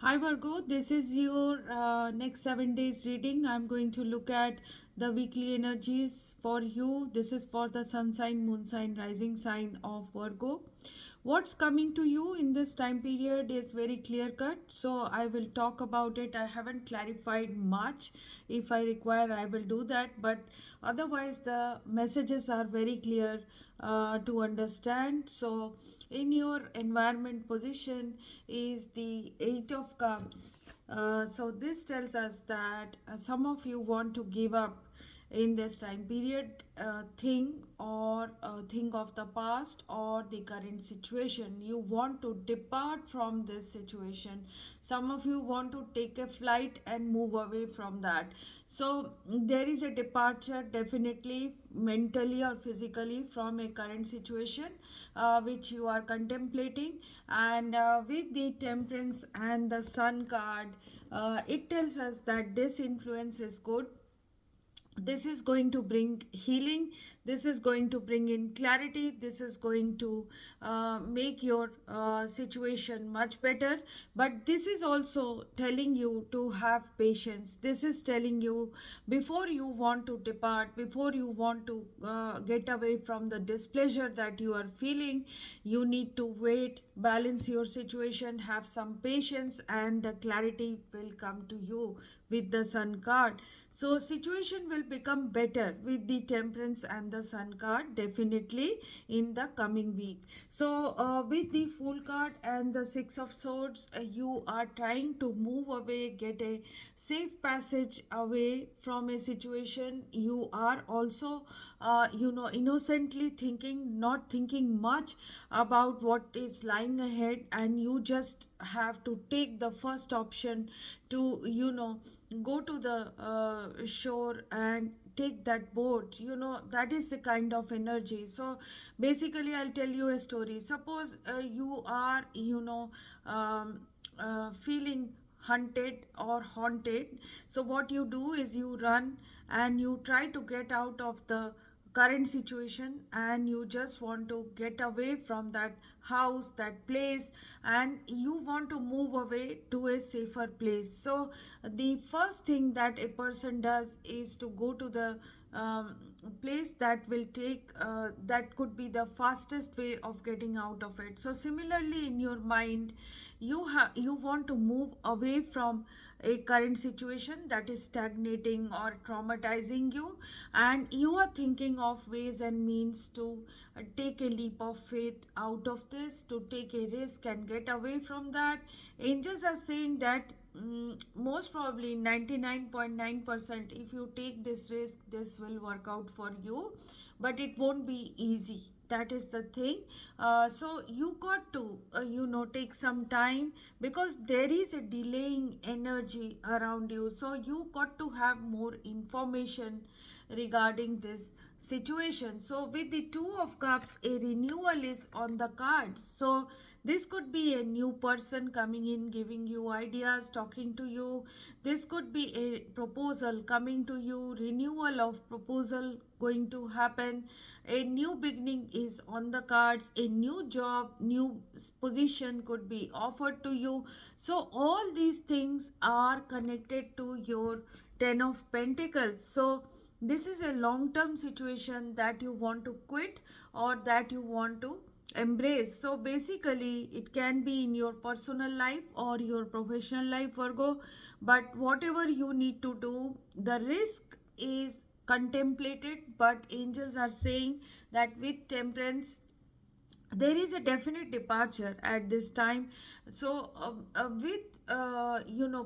Hi Virgo, this is your next 7 days reading. I'm going to look at the weekly energies for you. This is for the sun sign, moon sign, rising sign of Virgo. What's coming to you in this time period is very clear cut, so I will talk about it. I haven't clarified much. If I require, I will do that, but otherwise, the messages are very clear to understand. So, in your environment position is the Eight of Cups. So this tells us that some of you want to give up in this time period, think of the past or the current situation. You want to depart from this situation. Some of you want to take a flight and move away from that. So there is a departure, definitely mentally or physically, from a current situation which you are contemplating. And with the Temperance and the Sun card, it tells us that this influence is good. This is going to bring healing. This is going to bring in clarity. This is going to make your situation much better. But this is also telling you to have patience. This is telling you, before you want to depart, before you want to get away from the displeasure that you are feeling, you need to wait, balance your situation, have some patience, and the clarity will come to you with the Sun card. So situation will become better with the Temperance and the Sun card, definitely in the coming week. So with the Fool card and the Six of Swords, you are trying to move away, get a safe passage away from a situation. You are also innocently thinking, not thinking much about what is lying ahead, and you just have to take the first option to go to the shore and take that boat. That is the kind of energy. So basically, I'll tell you a story. Suppose you are feeling hunted or haunted. So what you do is you run and you try to get out of the current situation, and you just want to get away from that house, that place, and you want to move away to a safer place. So the first thing that a person does is to go to the place that will take that could be the fastest way of getting out of it. So similarly, in your mind, you want to move away from a current situation that is stagnating or traumatizing you, and you are thinking of ways and means to take a leap of faith out of this, to take a risk and get away from that. Angels are saying that most probably 99.9%, if you take this risk, this will work out for you, but it won't be easy. That is the thing. So you got to take some time, because there is a delaying energy around you. So you got to have more information regarding this situation. So with the Two of Cups, a renewal is on the cards. So this could be a new person coming in, giving you ideas, talking to you. This could be a proposal coming to you, renewal of proposal going to happen. A new beginning is on the cards. A new job, new position could be offered to you. So all these things are connected to your Ten of Pentacles. So this is a long term situation that you want to quit or that you want to embrace. So basically, it can be in your personal life or your professional life, Virgo. But whatever you need to do, the risk is contemplated. But angels are saying that with Temperance, there is a definite departure at this time. So with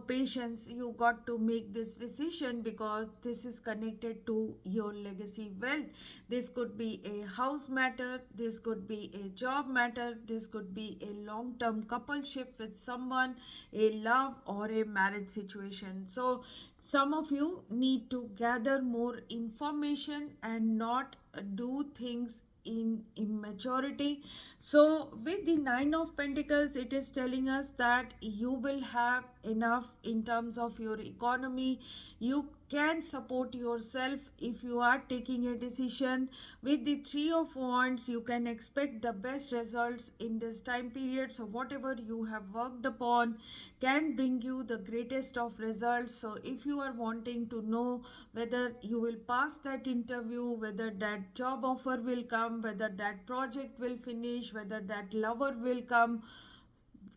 patience, you got to make this decision, because this is connected to your legacy wealth. This could be a house matter, this could be a job matter, this could be a long term coupleship with someone, a love or a marriage situation. So some of you need to gather more information and not do things in immaturity. So with the Nine of Pentacles, it is telling us that you will have enough in terms of your economy. You can support yourself if you are taking a decision. With the Three of Wands, you can expect the best results in this time period. So whatever you have worked upon can bring you the greatest of results. So if you are wanting to know whether you will pass that interview, whether that job offer will come, whether that project will finish, whether that lover will come,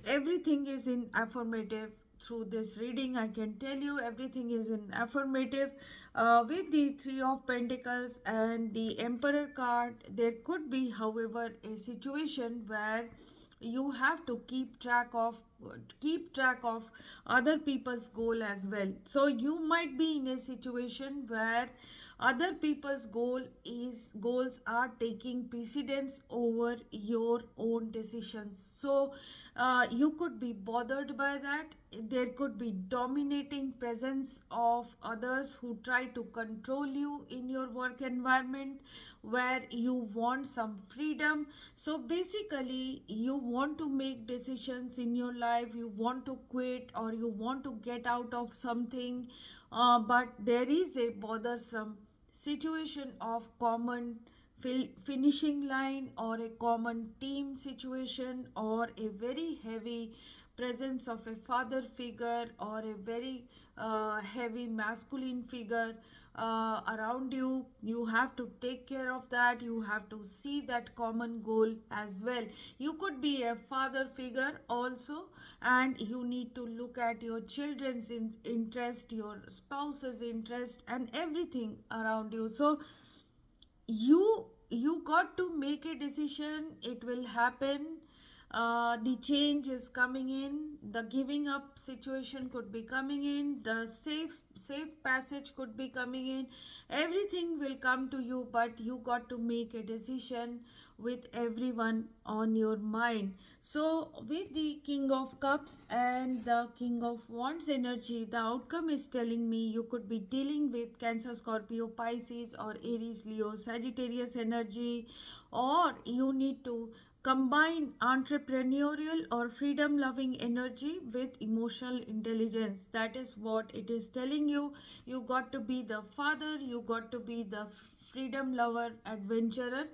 everything is in affirmative. Through this reading, I can tell you everything is in affirmative. With the Three of Pentacles and the Emperor card, there could be, however, a situation where you have to keep track of other people's goal as well. So you might be in a situation where other people's goals are taking precedence over your own decisions. So you could be bothered by that. There could be dominating presence of others who try to control you in your work environment, where you want some freedom. So basically, you want to make decisions in your life, you want to quit or you want to get out of something, but there is a bothersome situation of common finishing line, or a common team situation, or a very heavy presence of a father figure, or a very heavy masculine figure around you. You have to take care of that. You have to see that common goal as well. You could be a father figure also, and you need to look at your children's interest, your spouse's interest, and everything around you. So you got to make a decision. It will happen. The change is coming in. The giving up situation could be coming in. The safe passage could be coming in. Everything will come to you, but you got to make a decision with everyone on your mind. So with the King of Cups and the King of Wands energy, the outcome is telling me you could be dealing with Cancer, Scorpio, Pisces, or Aries, Leo, Sagittarius energy, or you need to combine entrepreneurial or freedom loving energy with emotional intelligence. That is what it is telling you. You got to be the father, you got to be the freedom lover, adventurer,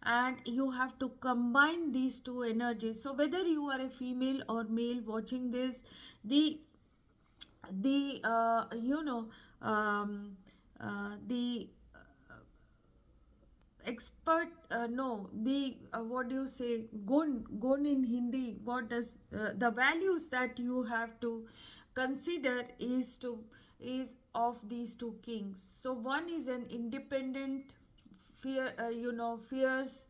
and you have to combine these two energies. So whether you are a female or male watching this, the the expert, no, the what do you say, gun in Hindi, what does the values that you have to consider is of these two kings. So one is an independent, fierce,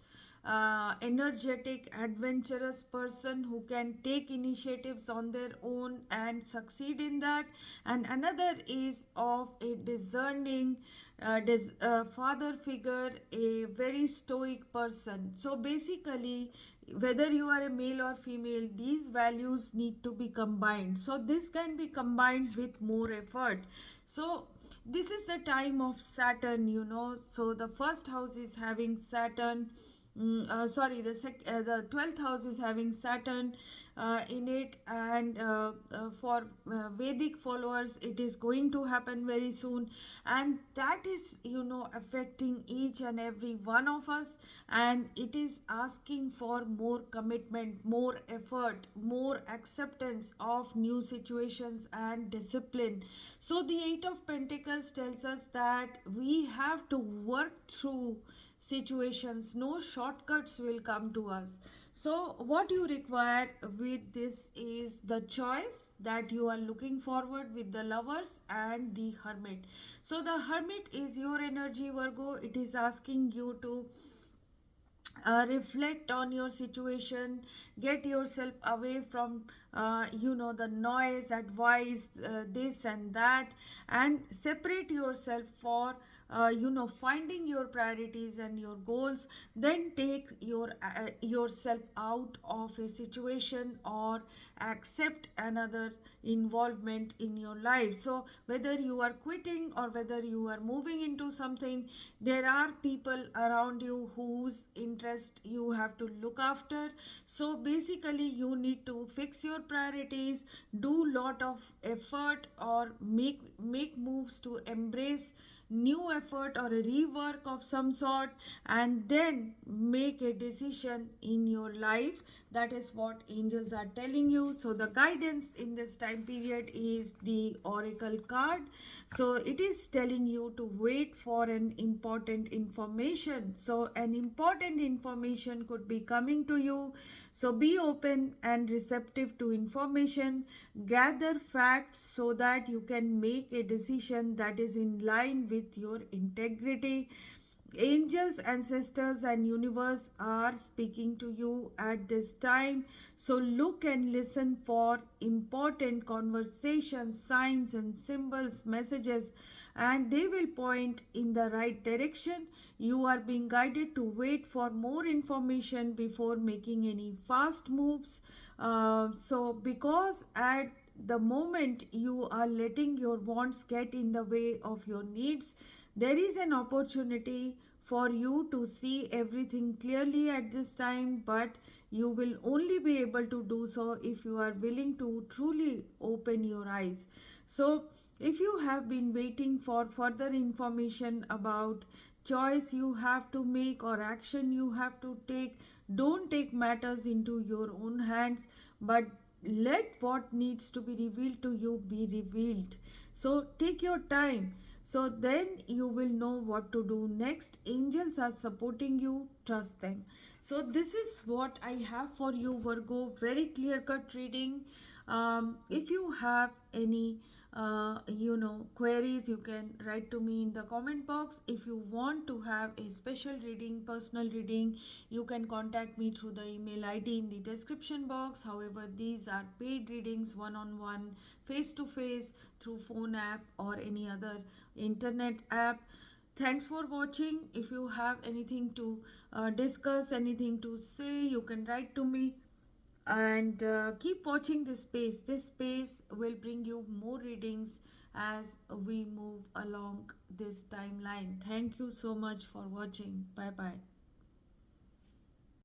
energetic, adventurous person who can take initiatives on their own and succeed in that. And another is of a discerning father figure, a very stoic person. So basically, whether you are a male or female, these values need to be combined. So this can be combined with more effort. So this is the time of Saturn. So the first house is having Saturn. Sorry, the 12th house is having Saturn in it, and for Vedic followers, it is going to happen very soon, and that is affecting each and every one of us, and it is asking for more commitment, more effort, more acceptance of new situations and discipline. So the Eight of Pentacles tells us that we have to work through situations. No shortcuts will come to us. So what you require with this is the choice that you are looking forward with the Lovers and the Hermit. So the Hermit is your energy, Virgo. It is asking you to reflect on your situation, get yourself away from the noise, advice, this and that, and separate yourself for finding your priorities and your goals, then take yourself out of a situation or accept another involvement in your life. So whether you are quitting or whether you are moving into something, there are people around you whose interest you have to look after. So basically you need to fix your priorities, do lot of effort, or make moves to embrace new effort or a rework of some sort, and then make a decision in your life. That is what angels are telling you. So the guidance in this time period is the oracle card. So it is telling you to wait for an important information. So an important information could be coming to you. So be open and receptive to information. Gather facts so that you can make a decision that is in line with your integrity. Angels, ancestors, and universe are speaking to you at this time. So look and listen for important conversations, signs, and symbols, messages, and they will point in the right direction. You are being guided to wait for more information before making any fast moves. Because at the moment you are letting your wants get in the way of your needs, there is an opportunity for you to see everything clearly at this time, but you will only be able to do so if you are willing to truly open your eyes. So if you have been waiting for further information about choice you have to make or action you have to take, don't take matters into your own hands, but let what needs to be revealed to you be revealed. So take your time, so then you will know what to do next. Angels are supporting you, trust them. So this is what I have for you, Virgo. Very clear cut reading. If you have any queries, you can write to me in the comment box. If you want to have a special reading, personal reading, you can contact me through the email ID in the description box. However, these are paid readings, one-on-one, face-to-face, through phone app or any other internet app. Thanks for watching. If you have anything to discuss, anything to say, you can write to me. And keep watching this space. This space will bring you more readings as we move along this timeline. Thank you so much for watching. Bye bye.